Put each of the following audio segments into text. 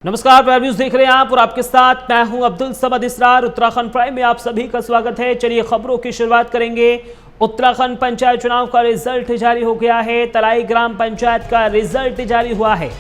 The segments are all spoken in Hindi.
नमस्कार, प्राइम न्यूज देख रहे हैं आप और आपके साथ मैं हूं अब्दुल समद इसरार। उत्तराखंड प्राइम में आप सभी का स्वागत है। चलिए खबरों की शुरुआत करेंगे। उत्तराखंड पंचायत चुनाव का रिजल्ट जारी हो गया है। तलाई ग्राम पंचायत का रिजल्ट जारी हुआ है।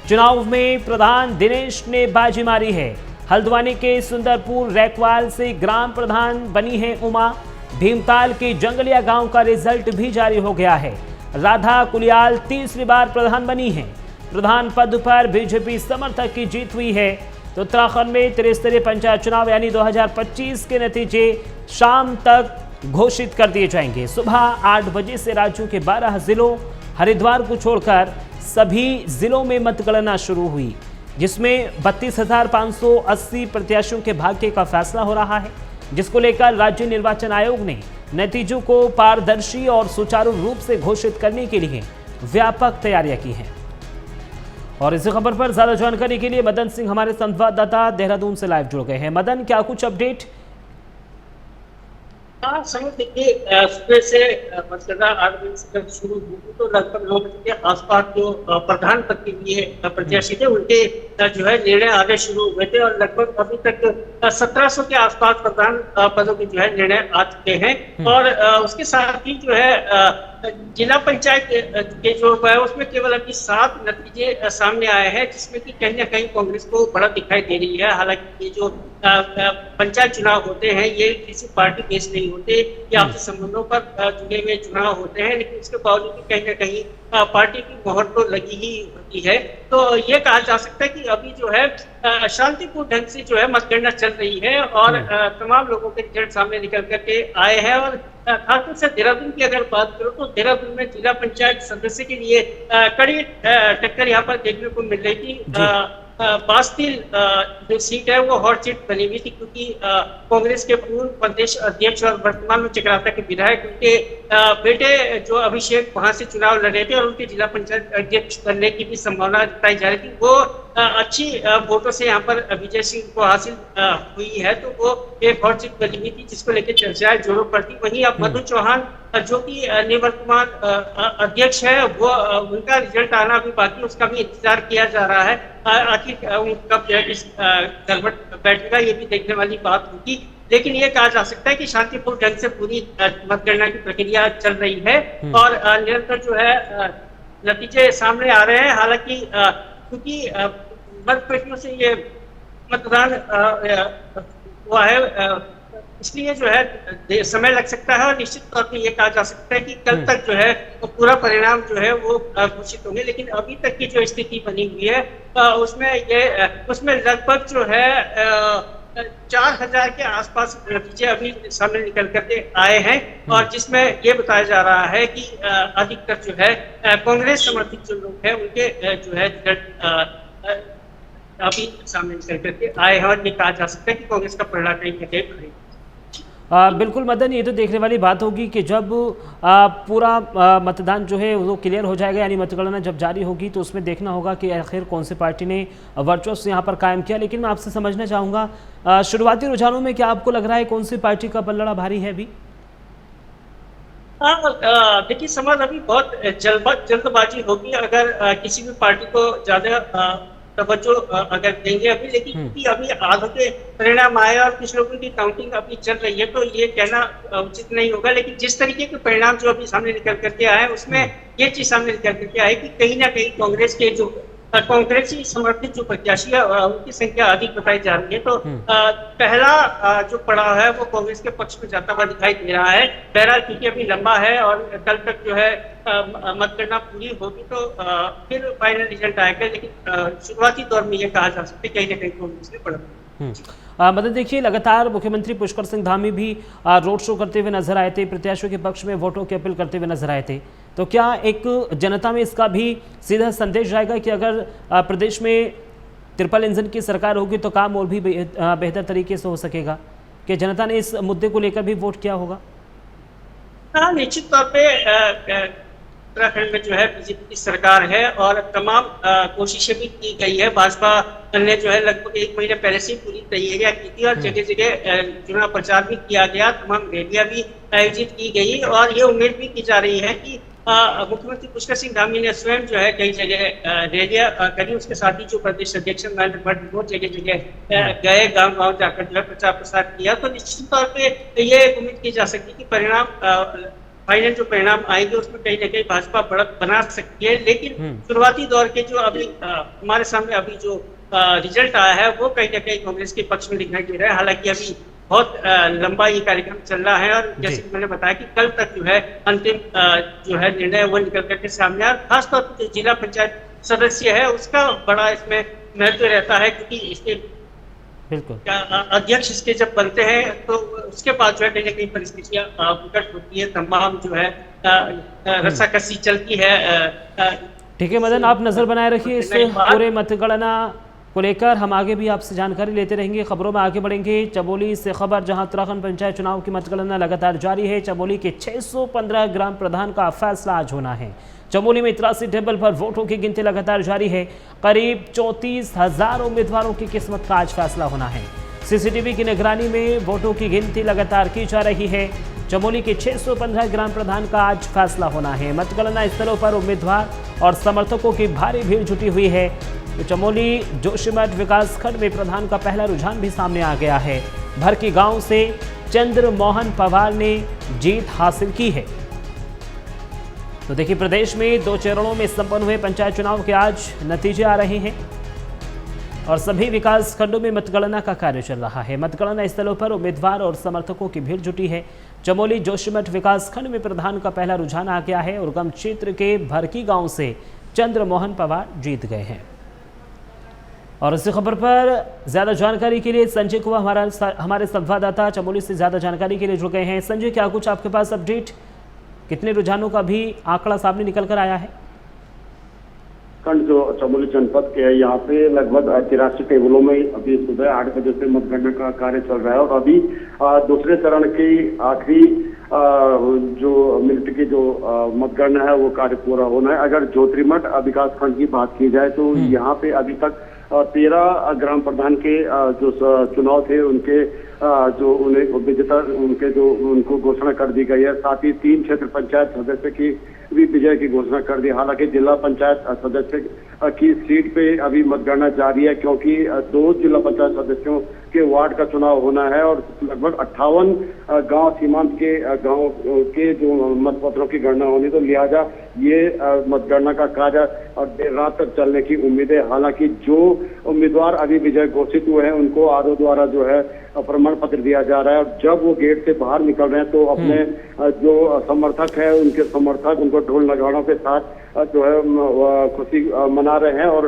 चुनाव में प्रधान दिनेश ने बाजी मारी है। हल्द्वानी के सुंदरपुर रैकवाल से ग्राम प्रधान बनी है उमा। भीमताल के जंगलिया गांव का रिजल्ट भी जारी हो गया है। राधा कुलियाल तीसरी बार प्रधान बनी है। प्रधान पद पर बीजेपी समर्थक की जीत हुई है। तो उत्तराखंड में त्रिस्तरीय पंचायत चुनाव यानी 2025 के नतीजे शाम तक घोषित कर दिए जाएंगे। सुबह 8 बजे से राज्यों के 12 जिलों हरिद्वार को छोड़कर सभी जिलों में मतगणना शुरू हुई, जिसमें 32,580 प्रत्याशियों के भाग्य का फैसला हो रहा है, जिसको लेकर राज्य निर्वाचन आयोग ने नतीजों को पारदर्शी और सुचारू रूप से घोषित करने के लिए व्यापक तैयारियां की हैं। और इस खबर पर ज्यादा जानकारी के लिए मदन सिंह हमारे संवाददाता देहरादून से लाइव जुड़ गए हैं। मदन, क्या कुछ अपडेट? हाँ, समय देखिए, सुबह से मतगणना 8 बजे से जब शुरू हुई तो लगभग 9 बजे के आसपास जो प्रधान पद के लिए प्रत्याशी थे उनके जो है निर्णय आने शुरू हुए थे और लगभग अभी तक 1700 के आसपास प्रधान पदों के जो है निर्णय आ चुके हैं। और उसके साथ ही जो है जिला पंचायत के जो है उसमें केवल अभी 7 नतीजे सामने आए हैं, जिसमें कि कहीं ना कहीं कांग्रेस को बड़ा दिखाई दे रही है। हालांकि ये जो पंचायत चुनाव होते हैं ये किसी पार्टी बेस नहीं होते, ये आपसी संबंधों पर जुड़े हुए चुनाव होते हैं, लेकिन इसके बावजूद भी कहीं ना कहीं पार्टी की मोहर तो लगी ही होती है। तो ये कहा जा सकता है कि अभी जो है शांतिपूर्ण ढंग से जो है मतगणना चल रही है और तमाम लोगों के रिजल्ट सामने निकल करके आए हैं। और खासतौर से देहरादून की अगर बात करो तो देहरादून में जिला पंचायत सदस्य के लिए कड़ी टक्कर यहाँ पर देखने को मिल रही थी। बास्तिल जो सीट है वो हॉट सीट बनी हुई थी, क्योंकि कांग्रेस के पूर्व प्रदेश अध्यक्ष और वर्तमान में चक्राता के विधायक उनके बेटे जो अभिषेक वहां से चुनाव लड़े थे और उनके जिला पंचायत अध्यक्ष बनने की भी संभावना जताई जा रही थी। वो अच्छी वोटों से यहाँ पर विजय सिंह को हासिल हुई है, तो वो एक हॉट सीट बनी हुई थी जिसको लेकर चर्चाएं जोरों पर थी। वहीं अब मधु चौहान जो कि निवर्तमान अध्यक्ष है वो उनका रिजल्ट आना अभी बाकी, उसका भी इंतजार किया जा रहा है। आखिर कब जो है इस गलबट बैठेगा ये भी देखने वाली बात होगी, लेकिन ये कहा जा सकता है कि शांतिपूर्ण ढंग से पूरी मतगणना की प्रक्रिया चल रही है और निरंतर जो है नतीजे सामने आ रहे हैं। हालांकि क्योंकि मतपेटियों से ये मतदान हुआ है, इसलिए जो है समय लग सकता है और निश्चित तौर पे ये कहा जा सकता है कि कल तक जो है वो पूरा परिणाम जो है वो घोषित होंगे। लेकिन अभी तक की जो स्थिति बनी हुई है उसमें लगभग जो है 4000 के आसपास नतीजे अभी सामने निकल करके आए हैं और जिसमें ये बताया जा रहा है कि अधिकतर जो है कांग्रेस समर्थित जो लोग हैं उनके जो है अभी सामने निकल करके आए हैं और ये कहा जा सकता है कि कांग्रेस का परिणाम कहीं ना कहीं बिल्कुल मदन, ये तो देखने वाली बात होगी कि जब पूरा मतदान जो है वो क्लियर हो जाएगा, यानी मतगणना जब जारी होगी तो उसमें देखना होगा कि आखिर कौन सी पार्टी ने वर्चस्व यहाँ पर कायम किया। लेकिन मैं आपसे समझना चाहूँगा, शुरुआती रुझानों में क्या आपको लग रहा है कौन सी पार्टी का पलड़ा भारी है अभी? देखिए समाज अभी बहुत जल्दबाजी होगी अगर किसी भी पार्टी को ज्यादा तवज्जो अगर देंगे अभी, लेकिन क्योंकि अभी आधे के परिणाम आए और कुछ लोगों की काउंटिंग अभी चल रही है तो ये कहना उचित नहीं होगा। लेकिन जिस तरीके के परिणाम जो अभी सामने निकल करके आए उसमें ये चीज सामने निकल करके आए कि कहीं ना कहीं कांग्रेस के जो कांग्रेसी समर्थित जो प्रत्याशी है उनकी संख्या अधिक बताई जा रही है। तो पहला जो पड़ाव है वो कांग्रेस के पक्ष में जाता हुआ दिखाई दे रहा है। बहरहाल क्योंकि अभी लंबा है और कल तक जो है मतगणना पूरी होगी तो फिर फाइनल रिजल्ट आएगा, लेकिन शुरुआती दौर में ये कहा जा सकता है कहीं ना कहीं कांग्रेस ने बढ़ा। मतलब देखिए, लगातार मुख्यमंत्री पुष्कर सिंह धामी भी रोड शो करते हुए नजर आए थे, प्रत्याशियों के पक्ष में वोटों की अपील करते हुए नजर आए थे। तो क्या एक जनता में इसका भी सीधा संदेश जाएगा कि अगर प्रदेश में ट्रिपल इंजन की सरकार होगी तो काम और भी बेहतर तरीके से हो सकेगा, कि जनता ने इस मुद्दे को लेकर भी वोट किया होगा? हाँ, निश्चित तौर पे उत्तराखंड में जो है बीजेपी की सरकार है और तमाम कोशिशें भी की गई है। भाजपा ने जो है लगभग 1 महीने पहले से पूरी तैयारियां की थी और जगह जगह चुनाव प्रचार भी किया गया, तमाम रैलियां भी आयोजित की गई और ये उम्मीद भी की जा रही है कि मुख्यमंत्री पुष्कर सिंह धामी ने स्वयं जो है कई जगह रैलियां करी। उसके साथ ही जो प्रदेश अध्यक्ष नरेंद्र भट्ट वो जगह जगह गए, गांव-गांव जाकर जो है प्रचार प्रसार किया। तो निश्चित तौर पे ये उम्मीद की जा सकती है कि परिणाम फाइनल जो परिणाम आएंगे उसमें कहीं ना कहीं भाजपा बढ़त बना सकती है। लेकिन शुरुआती दौर के जो अभी हमारे सामने अभी जो रिजल्ट आया है वो कहीं ना कहीं कांग्रेस के पक्ष में दिखाई दे रहा है। हालांकि अभी बहुत लंबा ये कार्यक्रम चल रहा है और जैसे कि मैंने बताया कि कल तक जो है अंतिम जो है निर्णय वो निकल करके सामने आया। खासतौर पर जो जिला पंचायत सदस्य है उसका बड़ा इसमें महत्व रहता है, क्योंकि इसके बिल्कुल अध्यक्ष इसके जब बनते हैं तो उसके बाद जो है कहीं ना कहीं परिस्थितियां विकट होती है, तमाम जो है रस्साकसी चलती है। ठीक है मदन, आप नजर बनाए रखिए इस पूरे मतगणना को लेकर। हम आगे भी आपसे जानकारी लेते रहेंगे, खबरों में आगे बढ़ेंगे। चमोली से खबर, जहां उत्तराखंड पंचायत चुनाव की मतगणना लगातार जारी है। चमोली के 615 ग्राम प्रधान का फैसला आज होना है। चमोली में 83 टेबल पर वोटों की गिनती लगातार जारी है। करीब 34,000 उम्मीदवारों की किस्मत का आज फैसला होना है। सीसीटीवी की निगरानी में वोटों की गिनती लगातार की जा रही है। चमोली के 615 ग्राम प्रधान का आज फैसला होना है। मतगणना स्थलों पर उम्मीदवार और समर्थकों की भारी भीड़ जुटी हुई है। तो चमोली जोशीमठ विकास खंड में प्रधान का पहला रुझान भी सामने आ गया है। भरकी गांव से चंद्र मोहन पवार ने जीत हासिल की है। तो देखिए, प्रदेश में 2 चरणों में संपन्न हुए पंचायत चुनाव के आज नतीजे आ रहे हैं और सभी विकास खंडों में मतगणना का कार्य चल रहा है। मतगणना स्थलों पर उम्मीदवार और समर्थकों की भीड़ जुटी है। चमोली जोशीमठ विकास खंड में प्रधान का पहला रुझान आ गया है और गम क्षेत्र के भरकी गांव से चंद्र मोहन पवार जीत गए हैं। और इस खबर पर ज्यादा जानकारी के लिए संजय कुमार हमारे संवाददाता चमोली से ज्यादा जानकारी के लिए जुड़ गए हैं। संजय, क्या कुछ आपके पास अपडेट, कितने रुझानों का भी आंकड़ा सामने निकल कर आया है? खंड जो चमोली जनपद के है, यहाँ पे लगभग 83 टेबलों में अभी सुबह 8 बजे से मतगणना का कार्य चल रहा है और अभी दूसरे चरण की आखिरी जो मिनट की जो मतगणना है वो कार्य पूरा होना है। अगर ज्योतिर्मठ विकास खंड की बात की जाए तो यहाँ पे अभी तक 13 ग्राम प्रधान के जो चुनाव थे उनके जो उन्हें विजेता उनको घोषणा कर दी गई है। साथ ही 3 क्षेत्र पंचायत सदस्य की भी विजय की घोषणा कर दी। हालांकि जिला पंचायत सदस्य की सीट पे अभी मतगणना जारी है, क्योंकि 2 जिला पंचायत सदस्यों के वार्ड का चुनाव होना है और लगभग 58 गांव सीमांत के गांव के जो मतपत्रों की गणना होनी, तो लिहाजा ये मतगणना का कार्य देर रात तक चलने की उम्मीद है। हालांकि जो उम्मीदवार अभी विजय घोषित हुए हैं उनको आरओ द्वारा जो है प्रमाण पत्र दिया जा रहा है और जब वो गेट से बाहर निकल रहे हैं तो अपने जो समर्थक है उनके समर्थक उनको ढोल नगाड़ों के साथ जो है खुशी मना रहे हैं। और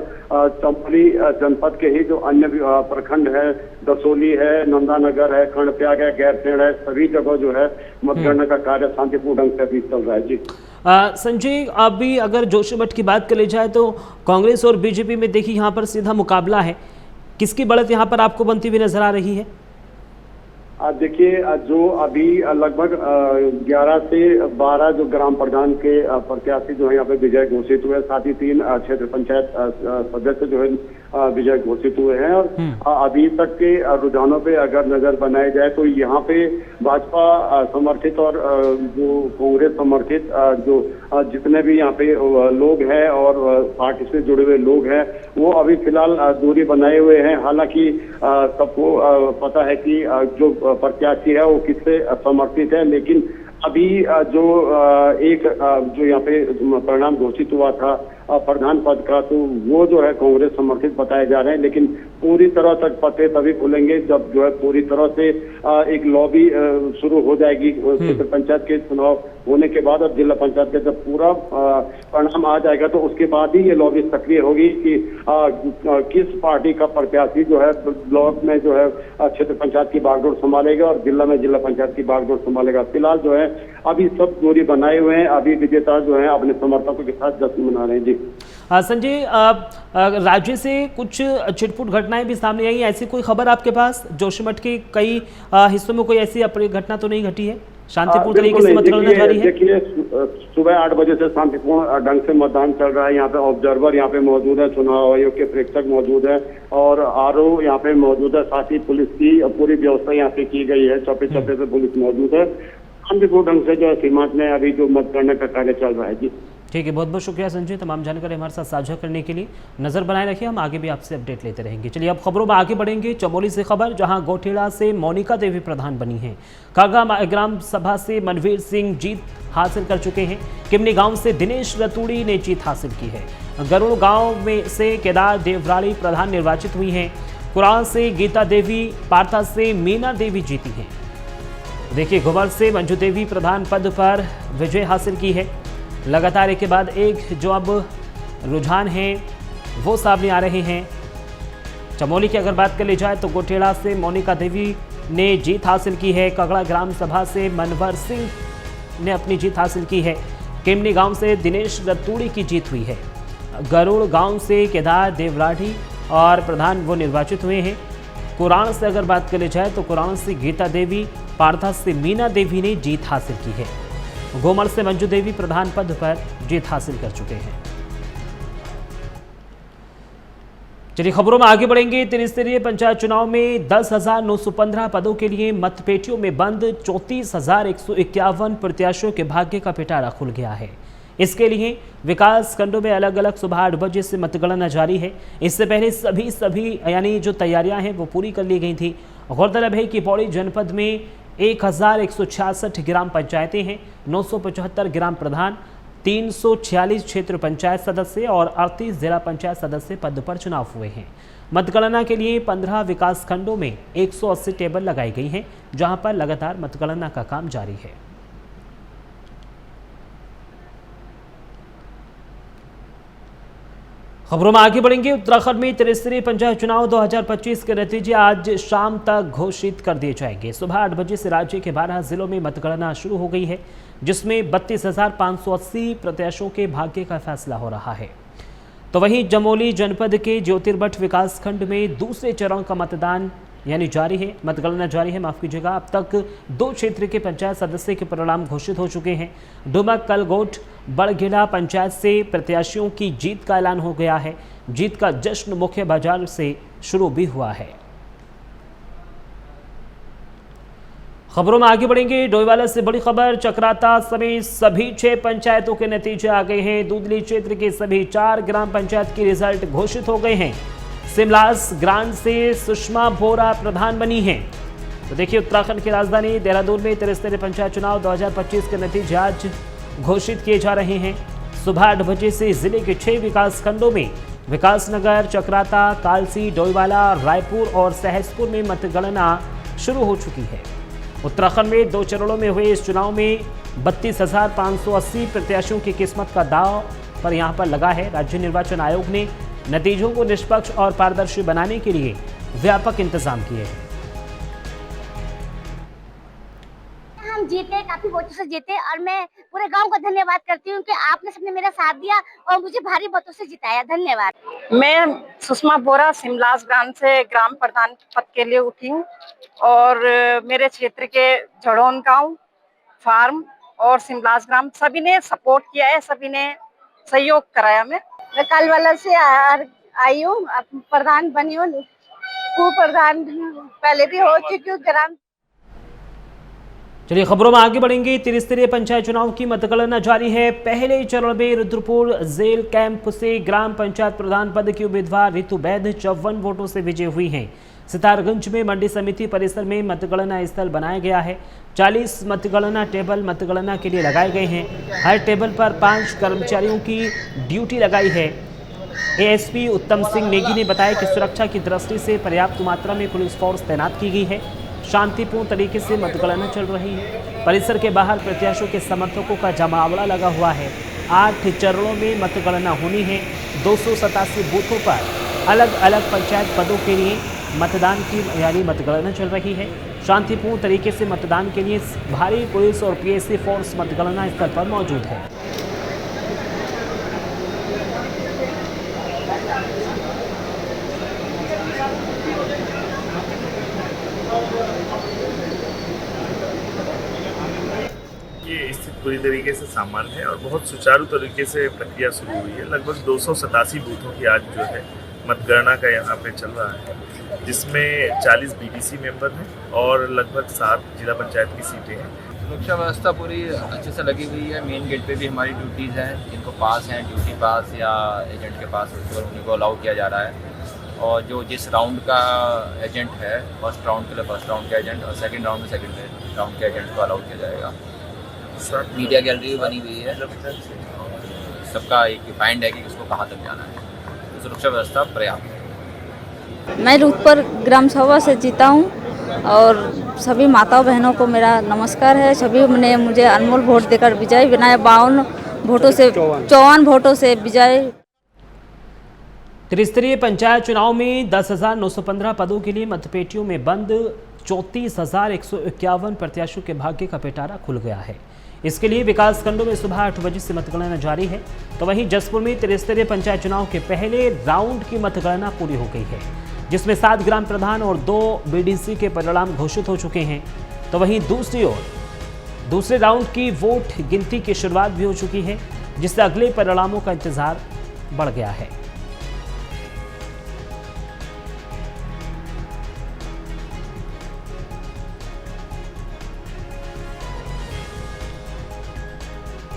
चमोली जनपद के ही जो अन्य प्रखंड है, दसोली है, नंदानगर है, कर्णप्रयाग है, गैरसैंण है, सभी जगह जो है मतगणना का कार्य शांतिपूर्ण ढंग से अभी चल रहा है। जी संजय, अभी अगर जोशीमठ की बात कर ली जाए तो कांग्रेस और बीजेपी में देखिए यहाँ पर सीधा मुकाबला है। किसकी बढ़त यहाँ पर आपको बनती हुई नजर आ रही है? देखिए, जो अभी लगभग 11 से 12 जो ग्राम प्रधान के प्रत्याशी जो है यहाँ पे विजय घोषित हुए, साथ ही 3 क्षेत्र पंचायत सदस्य जो है विजय घोषित हुए हैं। और अभी तक के रुझानों पे अगर नजर बनाई जाए तो यहाँ पे भाजपा समर्थित और जो कांग्रेस समर्थित जो जितने भी यहाँ पे लोग हैं और पार्टी से जुड़े हुए लोग हैं वो अभी फिलहाल दूरी बनाए हुए हैं। हालांकि सबको पता है कि जो प्रत्याशी है वो किससे समर्थित है, लेकिन अभी जो एक जो यहाँ पे परिणाम घोषित हुआ था प्रधान पद का, तो वो जो है कांग्रेस समर्थित बताए जा रहे हैं। लेकिन पूरी तरह तक पते तभी खुलेंगे जब जो है पूरी तरह से एक लॉबी शुरू हो जाएगी क्षेत्र पंचायत के चुनाव होने के बाद। और जिला पंचायत का जब पूरा परिणाम आ जाएगा तो उसके बाद ही ये लॉबी सक्रिय होगी कि किस पार्टी का प्रत्याशी जो है ब्लॉक में जो है क्षेत्र पंचायत की बागडोर संभालेगा और जिला में जिला पंचायत की बागडोर संभालेगा। फिलहाल जो है अभी सब दूरी बनाए हुए हैं, अभी विजेता जो है अपने समर्थकों के साथ जश्न मना रहे हैं। जी संजय, राज्य से कुछ छिटपुट घटनाएं भी सामने आई, ऐसी कोई खबर आपके पास? जोशीमठ के कई हिस्सों में कोई ऐसी अप्रिय घटना तो नहीं घटी है? शांतिपूर्ण तरीके से मतगणना जारी है? देखिए, सुबह 8 बजे से शांतिपूर्ण ढंग से मतदान चल रहा है। यहाँ पे ऑब्जर्वर यहाँ पे मौजूद है, चुनाव आयोग के प्रेक्षक मौजूद है और आरओ यहाँ पे मौजूद है। साथ ही पुलिस की पूरी व्यवस्था यहाँ पे की गई है, चौपे चौपे पे पुलिस मौजूद है। शांतिपूर्ण ढंग से जो है सीमांत में अभी जो मतगणना का कार्य चल रहा है। जी ठीक है, बहुत बहुत शुक्रिया संजय, तमाम जानकारी हमारे साथ साझा करने के लिए। नज़र बनाए रखिए, हम आगे भी आपसे अपडेट लेते रहेंगे। चलिए अब खबरों में आगे बढ़ेंगे। चमोली से खबर, जहां गोठेड़ा से मोनिका देवी प्रधान बनी हैं। कागा ग्राम सभा से मनवीर सिंह जीत हासिल कर चुके हैं। किमनी गांव से दिनेश रतूड़ी ने जीत हासिल की है। गरुड़ गांव में से केदार देवराड़ी प्रधान निर्वाचित हुई हैं। कुरान से गीता देवी, पारथा से मीना देवी जीती हैं। देखिए, घुमर से मंजू देवी प्रधान पद पर विजय हासिल की है। लगातार एक के बाद एक जो अब रुझान हैं वो सामने आ रहे हैं। चमोली की अगर बात कर ली जाए तो गोठेड़ा से मोनिका देवी ने जीत हासिल की है। कगड़ा ग्राम सभा से मनवर सिंह ने अपनी जीत हासिल की है। किमनी गांव से दिनेश रतूड़ी की जीत हुई है। गरुड़ गांव से केदार देवराठी और प्रधान वो निर्वाचित हुए हैं। कुरान से अगर बात कर ली जाए तो कुरान से गीता देवी, पारथा से मीना देवी ने जीत हासिल की है। गोमर से मंजू देवी प्रधान पद पर जीत हासिल कर चुके हैं। चलिए खबरों में आगे बढ़ेंगे। त्रिस्तरीय पंचायत चुनाव में 10,915 पदों के लिए मतपेटियों में बंद 34,151 प्रत्याशियों के भाग्य का पिटारा खुल गया है। इसके लिए विकास खंडों में अलग अलग सुबह 8 बजे से मतगणना जारी है। इससे पहले सभी यानी जो तैयारियां हैं वो पूरी कर ली गई थी। गौरतलब है कि पौड़ी जनपद में 1,166 ग्राम पंचायतें हैं। 975 ग्राम प्रधान, 346 क्षेत्र पंचायत सदस्य और 38 जिला पंचायत सदस्य पद पर चुनाव हुए हैं। मतगणना के लिए 15 विकास खंडों में 180 टेबल लगाई गई हैं, जहां पर लगातार मतगणना का काम जारी है। खबरों में आगे बढ़ेंगे। उत्तराखंड में त्रिस्तरीय पंचायत चुनाव 2025 के नतीजे आज शाम तक घोषित कर दिए जाएंगे। सुबह 8 बजे से राज्य के 12 जिलों में मतगणना शुरू हो गई है, जिसमें 32,580 प्रत्याशियों के भाग्य का फैसला हो रहा है। तो वहीं चमोली जनपद के ज्योतिर्भट विकास खंड में दूसरे चरण का मतदान यानी जारी है, मतगणना जारी है, माफ कीजिएगा। अब तक 2 क्षेत्र के पंचायत सदस्य के परिणाम घोषित हो चुके हैं। डुमक, कलगोट, बड़गेड़ा पंचायत से प्रत्याशियों की जीत का ऐलान हो गया है। जीत का जश्न मुख्य बाजार से शुरू भी हुआ है। खबरों में आगे बढ़ेंगे। डोईवाला से बड़ी खबर, चक्राता समेत सभी 6 पंचायतों के नतीजे आ गए हैं। दूधली क्षेत्र के सभी 4 ग्राम पंचायत के रिजल्ट घोषित हो गए हैं। सिमलास ग्रांड से सुषमा बोरा प्रधान बनी हैं। तो देखिए, उत्तराखंड की राजधानी देहरादून में त्रिस्तरीय पंचायत चुनाव 2025 के नतीजे आज घोषित किए जा रहे हैं। सुबह 8 बजे से जिले के 6 विकास खंडों में विकासनगर, चक्राता, कालसी, डोईवाला, रायपुर और सहसपुर में मतगणना शुरू हो चुकी है। उत्तराखंड में 2 चरणों में हुए इस चुनाव में 32,580 प्रत्याशियों की किस्मत का दांव पर यहां पर लगा है। राज्य निर्वाचन आयोग ने नतीजों को निष्पक्ष और पारदर्शी बनाने के लिए व्यापक इंतजाम किए हैं। हम जीते, काफी वोटों से जीते और मैं पूरे गांव का धन्यवाद करती हूँ कि आपने सबने मेरा साथ दिया और मुझे भारी वोटों से जिताया। धन्यवाद। मैं सुषमा बोरा सिमलास ग्राम से ग्राम प्रधान पद के लिए उठी हूँ और मेरे क्षेत्र के जड़ोन गांव, फार्म और सिमलास ग्राम सभी ने सपोर्ट किया है, सभी ने सहयोग कराया। मैं कलवाला से आई हूँ, प्रधान बनी हूँ, प्रधान पहले भी हो चुकी हूँ ग्राम। चलिए खबरों में आगे बढ़ेंगे। त्रिस्तरीय पंचायत चुनाव की मतगणना जारी है। पहले चरण में रुद्रपुर जेल कैंप से ग्राम पंचायत प्रधान पद की उम्मीदवार रितु वैद 54 वोटों से विजय हुई हैं। सितारगंज में मंडी समिति परिसर में मतगणना स्थल बनाया गया है। 40 मतगणना टेबल मतगणना के लिए लगाए गए हैं। हर टेबल पर 5 कर्मचारियों की ड्यूटी लगाई है। एएसपी उत्तम सिंह नेगी ने बताया कि सुरक्षा की दृष्टि से पर्याप्त मात्रा में पुलिस फोर्स तैनात की गई है। शांतिपूर्ण तरीके से मतगणना चल रही है। परिसर के बाहर प्रत्याशियों के समर्थकों का जमावड़ा लगा हुआ है। 8 चरणों में मतगणना होनी है। 287 बूथों पर अलग अलग पंचायत पदों के लिए मतदान की यानी मतगणना चल रही है। शांतिपूर्ण तरीके से मतदान के लिए भारी पुलिस और पीएससी फोर्स मतगणना स्थल पर मौजूद है। ये स्थिति पूरी तरीके से सामान्य है और बहुत सुचारू तरीके से प्रक्रिया शुरू हुई है। लगभग 287 बूथों की आज जो है मतगणना का यहाँ पे चल रहा है, जिसमें 40 बीडीसी मेंबर हैं और लगभग 7 जिला पंचायत की सीटें हैं। सुरक्षा व्यवस्था पूरी अच्छे से लगी हुई है। मेन गेट पे भी हमारी ड्यूटीज़ हैं, जिनको पास हैं ड्यूटी पास या एजेंट के पास होती है और उनको अलाउ किया जा रहा है। और जो जिस राउंड का एजेंट है, फर्स्ट राउंड के लिए फर्स्ट राउंड का एजेंट और सेकंड राउंड में सेकंड राउंड के एजेंट को अलाउ किया जाएगा। मीडिया गैलरी भी बनी हुई है, सबका एक डिफाइंड है कि किसको कहाँ तक जाना है, तो सुरक्षा व्यवस्था पर्याप्त है। मैं रूपपुर ग्राम सभा से जीता हूँ और सभी माताओं बहनों को मेरा नमस्कार है। सभी ने मुझे अनमोल वोट देकर विजय बनाया, 54 वोटों से विजय। त्रिस्तरीय पंचायत चुनाव में 10,915 पदों के लिए मतपेटियों में बंद 34,151 प्रत्याशियों के भाग्य का पिटारा खुल गया है। इसके लिए विकास खंडों में सुबह 8 बजे से मतगणना जारी है। तो वहीं जसपुर में त्रिस्तरीय पंचायत चुनाव के पहले राउंड की मतगणना पूरी हो गई है, जिसमें 7 ग्राम प्रधान और 2 बीडीसी के परिणाम घोषित हो चुके हैं। तो वहीं दूसरी ओर दूसरे राउंड की वोट गिनती की शुरुआत भी हो चुकी है, जिससे अगले परिणामों का इंतजार बढ़ गया है।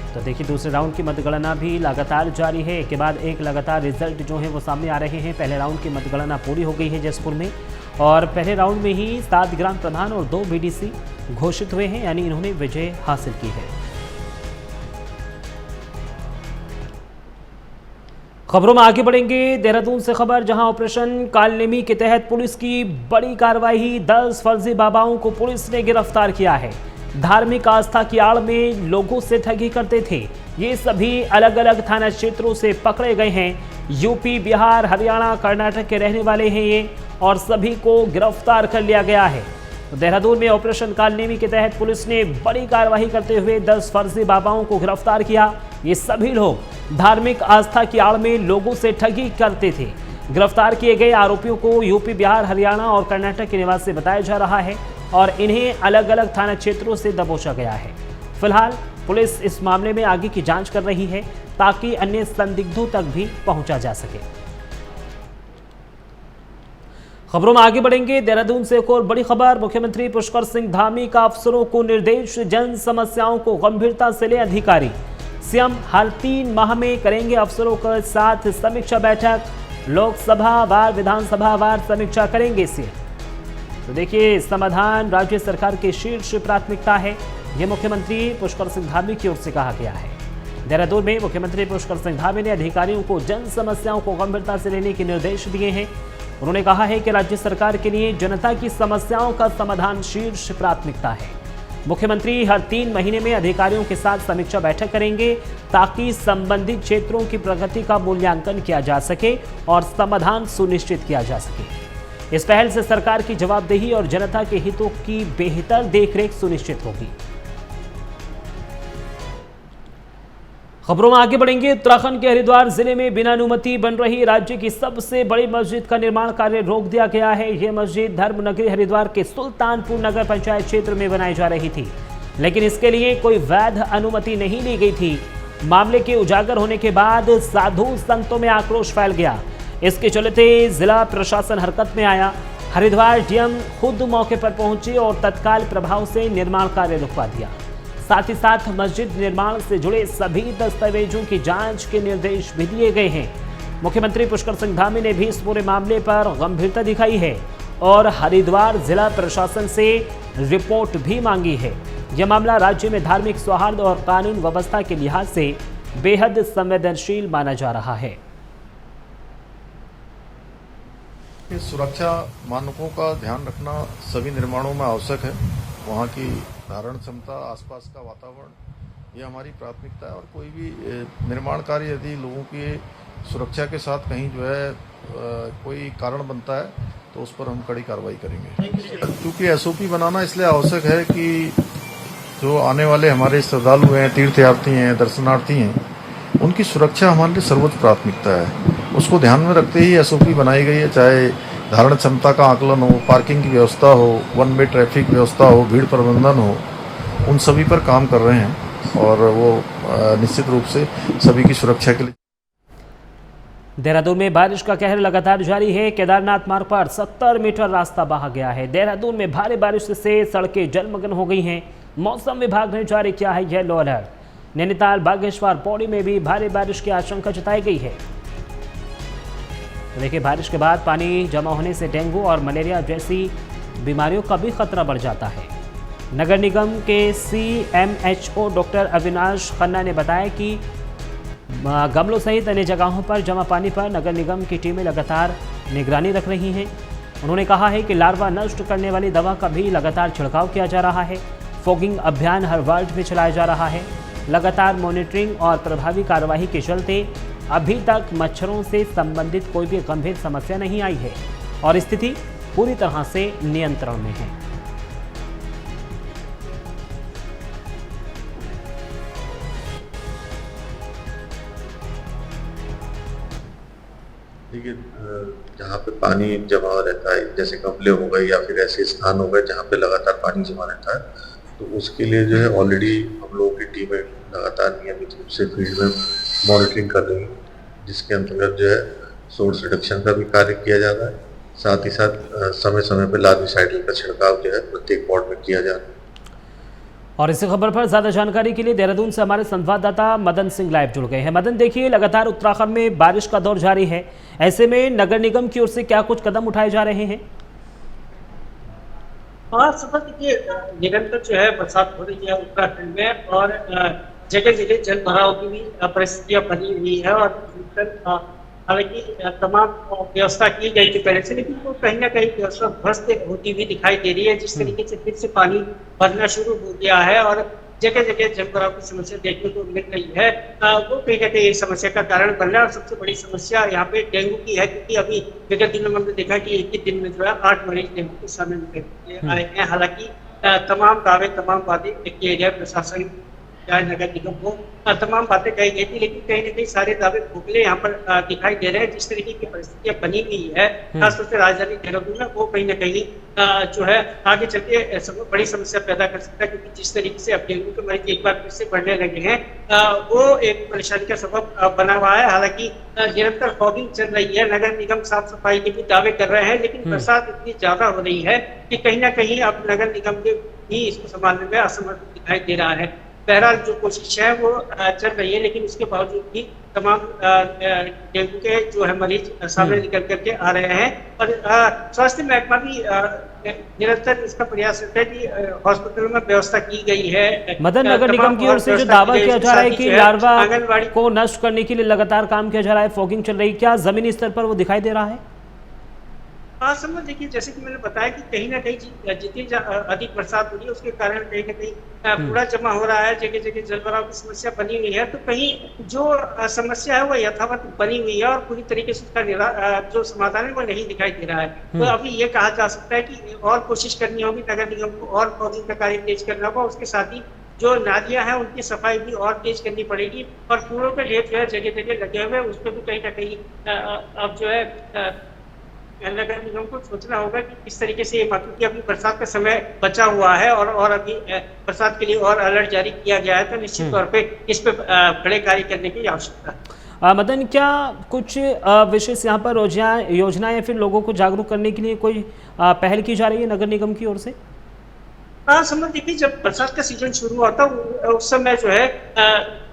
तो देखिए, दूसरे राउंड की मतगणना भी लगातार जारी है। एक के बाद एक लगातार रिजल्ट जो है वो सामने आ रहे हैं। पहले राउंड की मतगणना पूरी हो गई है जसपुर में, और पहले राउंड में ही 7 ग्राम प्रधान और 2 बीडीसी घोषित हुए हैं, यानी इन्होंने विजय हासिल की है। खबरों में आगे बढ़ेंगे। देहरादून से खबर, जहां ऑपरेशन कालनेमी के तहत पुलिस की बड़ी कार्रवाई, 10 फर्जी बाबाओं को पुलिस ने गिरफ्तार किया है। धार्मिक आस्था की आड़ में लोगों से ठगी करते थे। ये सभी अलग अलग थाना क्षेत्रों से पकड़े गए हैं। यूपी, बिहार, हरियाणा, कर्नाटक के रहने वाले हैं ये, और सभी को गिरफ्तार कर लिया गया है। तो देहरादून में ऑपरेशन कालनेमी के तहत पुलिस ने बड़ी कार्रवाई करते हुए 10 फर्जी बाबाओं को गिरफ्तार किया। ये सभी लोग धार्मिक आस्था की आड़ में लोगों से ठगी करते थे। गिरफ्तार किए गए आरोपियों को यूपी, बिहार, हरियाणा और कर्नाटक के निवासी बताया जा रहा है, और इन्हें अलग अलग थाना क्षेत्रों से दबोचा गया है। फिलहाल पुलिस इस मामले में आगे की जांच कर रही है, ताकि अन्य संदिग्धों तक भी पहुंचा जा सके। खबरों में आगे बढ़ेंगे। देहरादून से एक और बड़ी खबर, मुख्यमंत्री पुष्कर सिंह धामी का अफसरों को निर्देश, जन समस्याओं को गंभीरता से ले अधिकारी। सीएम हर 3 माह में करेंगे अफसरों के साथ समीक्षा बैठक, लोकसभा वार विधानसभा वार समीक्षा करेंगे सीएम। तो देखिए, समाधान राज्य सरकार की शीर्ष प्राथमिकता है, यह मुख्यमंत्री पुष्कर सिंह धामी की ओर से कहा गया है। देहरादून में मुख्यमंत्री पुष्कर सिंह धामी ने अधिकारियों को जन समस्याओं को गंभीरता से लेने के निर्देश दिए हैं। उन्होंने कहा है कि राज्य सरकार के लिए जनता की समस्याओं का समाधान शीर्ष प्राथमिकता है। मुख्यमंत्री हर 3 महीने में अधिकारियों के साथ समीक्षा बैठक करेंगे, ताकि संबंधित क्षेत्रों की प्रगति का मूल्यांकन किया जा सके और समाधान सुनिश्चित किया जा सके। इस पहल से सरकार की जवाबदेही और जनता के हितों की बेहतर देखरेख सुनिश्चित होगी। खबरों में आगे बढ़ेंगे। उत्तराखंड के हरिद्वार जिले में बिना अनुमति बन रही राज्य की सबसे बड़ी मस्जिद का निर्माण कार्य रोक दिया गया है। यह मस्जिद धर्मनगरी हरिद्वार के सुल्तानपुर नगर पंचायत क्षेत्र में बनाई जा रही थी, लेकिन इसके लिए कोई वैध अनुमति नहीं ली गई थी। मामले के उजागर होने के बाद साधु संतों में आक्रोश फैल गया। इसके चलते जिला प्रशासन हरकत में आया। हरिद्वार डीएम खुद मौके पर पहुंचे और तत्काल प्रभाव से निर्माण कार्य रुकवा दिया। साथ ही साथ मस्जिद निर्माण से जुड़े सभी दस्तावेजों की जांच के निर्देश भी दिए गए हैं। मुख्यमंत्री पुष्कर सिंह धामी ने भी इस पूरे मामले पर गंभीरता दिखाई है और हरिद्वार जिला प्रशासन से रिपोर्ट भी मांगी है। यह मामला राज्य में धार्मिक सौहार्द और कानून व्यवस्था के लिहाज से बेहद संवेदनशील माना जा रहा है। सुरक्षा मानकों का ध्यान रखना सभी निर्माणों में आवश्यक है। वहाँ की धारण क्षमता, आसपास का वातावरण, ये हमारी प्राथमिकता है। और कोई भी निर्माण कार्य यदि लोगों की सुरक्षा के साथ कहीं जो है कोई कारण बनता है, तो उस पर हम कड़ी कार्रवाई करेंगे। क्योंकि एसओपी बनाना इसलिए आवश्यक है कि जो आने वाले हमारे श्रद्धालु हैं, तीर्थयात्री हैं, दर्शनार्थी हैं, उनकी सुरक्षा हमारे लिए सर्वोच्च प्राथमिकता है। उसको ध्यान में रखते ही एसओपी बनाई गई है। चाहे धारण क्षमता का आकलन हो, पार्किंग की व्यवस्था हो, वन वे ट्रैफिक व्यवस्था हो, भीड़ प्रबंधन हो, उन सभी पर काम कर रहे हैं और वो निश्चित रूप से सभी की सुरक्षा के लिए। देहरादून में बारिश का कहर लगातार जारी है। केदारनाथ मार्ग पर 70 मीटर रास्ता बहा गया है। देहरादून में भारी बारिश से सड़कें जलमग्न हो गई हैं। मौसम विभाग ने जारी किया है येलो अलर्ट। नैनीताल, बागेश्वर, पौड़ी में भी भारी बारिश की आशंका जताई गई है। तो देखिए, बारिश के बाद पानी जमा होने से डेंगू और मलेरिया जैसी बीमारियों का भी खतरा बढ़ जाता है। नगर निगम के CMHO डॉक्टर अविनाश खन्ना ने बताया कि गमलों सहित अन्य जगहों पर जमा पानी पर नगर निगम की टीमें लगातार निगरानी रख रही हैं। उन्होंने कहा है कि लार्वा नष्ट करने वाली दवा का भी लगातार छिड़काव किया जा रहा है। फॉगिंग अभियान हर वार्ड में चलाया जा रहा है। लगातार मॉनिटरिंग और प्रभावी कार्रवाई के चलते अभी तक मच्छरों से संबंधित कोई भी गंभीर समस्या नहीं आई है और स्थिति पूरी तरह से नियंत्रण में है। देखिए, जहाँ पे पानी जमा रहता है, जैसे गमले हो गए या फिर ऐसे स्थान हो गए जहाँ पे लगातार पानी जमा रहता है, तो उसके लिए जो है ऑलरेडी हम लोगों की टीमें लगातार नियमित रूप से फील्ड में मॉनिटरिंग कर रही हैं, जिसके अंतर्गत जो है सोर्स रिडक्शन का भी कार्य किया जा रहा है। साथ ही साथ समय समय पर लार्विसाइडल का छिड़काव जो है प्रत्येक वार्ड में किया जा रहा है। और इस खबर पर ज्यादा जानकारी के लिए देहरादून से हमारे संवाददाता मदन सिंह लाइव जुड़ गए हैं। मदन, देखिए, लगातार उत्तराखंड में बारिश का दौर जारी है। ऐसे में नगर निगम की ओर से क्या कुछ कदम उठाए जा रहे हैं? हाँ, समझ लीजिए, निरंतर जो है बरसात हो रही है उत्तराखंड में और जगह जगह जल भराव की भी परिस्थितियां बनी हुई है और हालांकि तमाम व्यवस्था की गई थी पहले से, लेकिन वो कहीं ना कहीं व्यवस्था ध्वस्त होती हुई दिखाई दे रही है। जिस तरीके से फिर से पानी भरना शुरू हो गया है और जगह जगह जल भराव की समस्या देखने को मिल रही है, वो कहीं ना कहीं एक समस्या का कारण बन रहा है। और सबसे बड़ी समस्या यहाँ पे डेंगू की है, क्योंकि अभी विगत दिनों में हमने देखा कि एक ही दिन में जो है 8 मरीज डेंगू के सामने आए हैं। हालांकि तमाम दावे, तमाम बातें किए गए, प्रशासन नगर निगम को तमाम बातें कही गई थी, लेकिन कहीं ना कहीं सारे दावे खोखले यहाँ पर दिखाई दे रहे हैं। जिस तरीके की परिस्थितियां बनी हुई है खासतौर से राजधानी देहरादून में, वो कहीं ना कहीं जो है आगे चलके बड़ी समस्या पैदा कर सकता है, क्योंकि जिस तरीके से अब डेंगू के मरीज एक बार फिर से बढ़ने लगे हैं, वो एक परेशानी का सबब बना हुआ है। हालांकि निरंतर फॉगिंग चल रही है, नगर निगम साफ सफाई के भी दावे कर रहे हैं, लेकिन बरसात इतनी ज्यादा हो रही है कि कहीं ना कहीं अब नगर निगम के भी इसको संभालने में असमर्थ दिखाई दे रहा है। बहरहाल जो कोशिश है वो चल रही है, लेकिन उसके बावजूद भी तमाम डेंगू के जो है मरीज सामने निकल करके आ रहे हैं और स्वास्थ्य महकमा भी निरंतर इसका प्रयास करता है कि हॉस्पिटलों में व्यवस्था की गई है। मदन, नगर निगम की ओर से जो दावा किया जा रहा है कि लार्वा को नष्ट करने के लिए लगातार काम किया जा रहा है, फॉगिंग चल रही है, क्या जमीनी स्तर पर वो दिखाई दे रहा है? हाँ, समझ देखिए, जैसे कि मैंने बताया कि कहीं ना कहीं जितनी अधिक बरसात हो रही है उसके कारण कहीं ना कहीं कूड़ा जमा हो रहा है, जगह जगह जलभराव की समस्या बनी हुई है। तो कहीं जो समस्या है वो यथावत बनी हुई है और पूरी तरीके से उसका जो समाधान है वो नहीं दिखाई दे रहा है। तो अभी ये कहा जा सकता है कि और कोशिश करनी होगी नगर निगम को, और फॉगिंग का कार्य तेज करना होगा। उसके साथ ही जो नालियां हैं उनकी सफाई भी और तेज करनी पड़ेगी और कूड़ों के ढेर जो है जगह जगह लगे हुए उस पर भी कहीं ना कहीं अब जो है नगर निगम को सोचना होगा कि किस तरीके से, क्योंकि अभी बरसात का समय बचा हुआ है और अभी बरसात के लिए और अलर्ट जारी किया गया है, तो निश्चित तौर पे इस पे बड़े कार्य करने की आवश्यकता है। मदन, क्या कुछ विशेष यहाँ पर योजना या फिर लोगों को जागरूक करने के लिए कोई पहल की जा रही है नगर निगम की ओर से? हाँ, समझ देखिए, जब बरसात का सीजन शुरू हुआ था उस समय जो है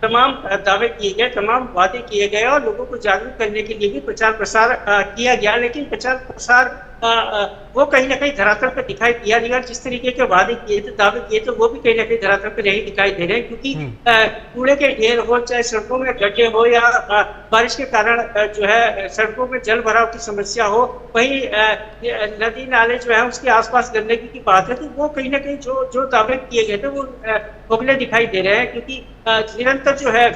तमाम दावे किए गए, तमाम वादे किए गए और लोगों को जागरूक करने के लिए भी प्रचार प्रसार किया गया, लेकिन प्रचार प्रसार वो कहीं ना कहीं धरातल पर दिखाई दिया नहीं। और जिस तरीके के वादे किए थे, दावे किए थे, वो भी कहीं ना कहीं धरातल पर नहीं दिखाई दे रहे, क्योंकि कूड़े के ढेर हो, चाहे सड़कों में गड्ढे हो या बारिश के कारण जो है सड़कों में जल भराव की समस्या हो, वहीं नदी नाले जो है उसके आसपास गंदगी की बात है, तो वो कहीं ना कहीं जो दावे किए गए थे वो खोखले दिखाई दे रहे हैं। क्योंकि निरंतर जो है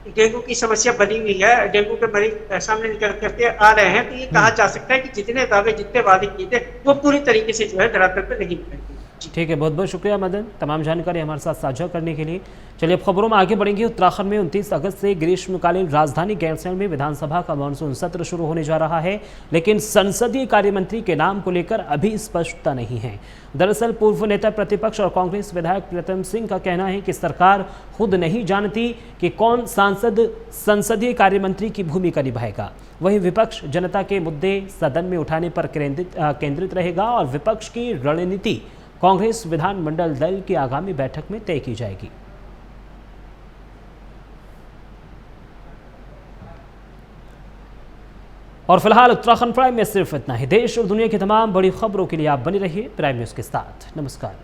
डेंगू की समस्या बनी हुई है, डेंगू के मरीज सामने निकल करके आ रहे हैं, तो ये कहा जा सकता है कि जितने दावे, जितने वादे किए थे वो पूरी तरीके से जो है धरातल पर नहीं दिखाई। ठीक है, बहुत बहुत शुक्रिया मदन, तमाम जानकारी हमारे साथ साझा करने के लिए। चलिए अब खबरों में आगे बढ़ेंगे। उत्तराखंड में 29 अगस्त से ग्रीष्मकालीन राजधानी गैरसैंण में विधानसभा का मानसून सत्र शुरू होने जा रहा है, लेकिन संसदीय कार्य मंत्री के नाम को लेकर अभी स्पष्टता नहीं है। दरअसल पूर्व नेता प्रतिपक्ष और कांग्रेस विधायक प्रीतम सिंह का कहना है कि सरकार खुद नहीं जानती कि कौन सांसद संसदीय कार्य मंत्री की भूमिका निभाएगा। वहीं विपक्ष जनता के मुद्दे सदन में उठाने पर केंद्रित रहेगा और विपक्ष की रणनीति कांग्रेस विधानमंडल दल की आगामी बैठक में तय की जाएगी। और फिलहाल उत्तराखंड प्राइम में सिर्फ इतना ही। देश और दुनिया की तमाम बड़ी खबरों के लिए आप बने रहिए प्राइम न्यूज़ के साथ। नमस्कार।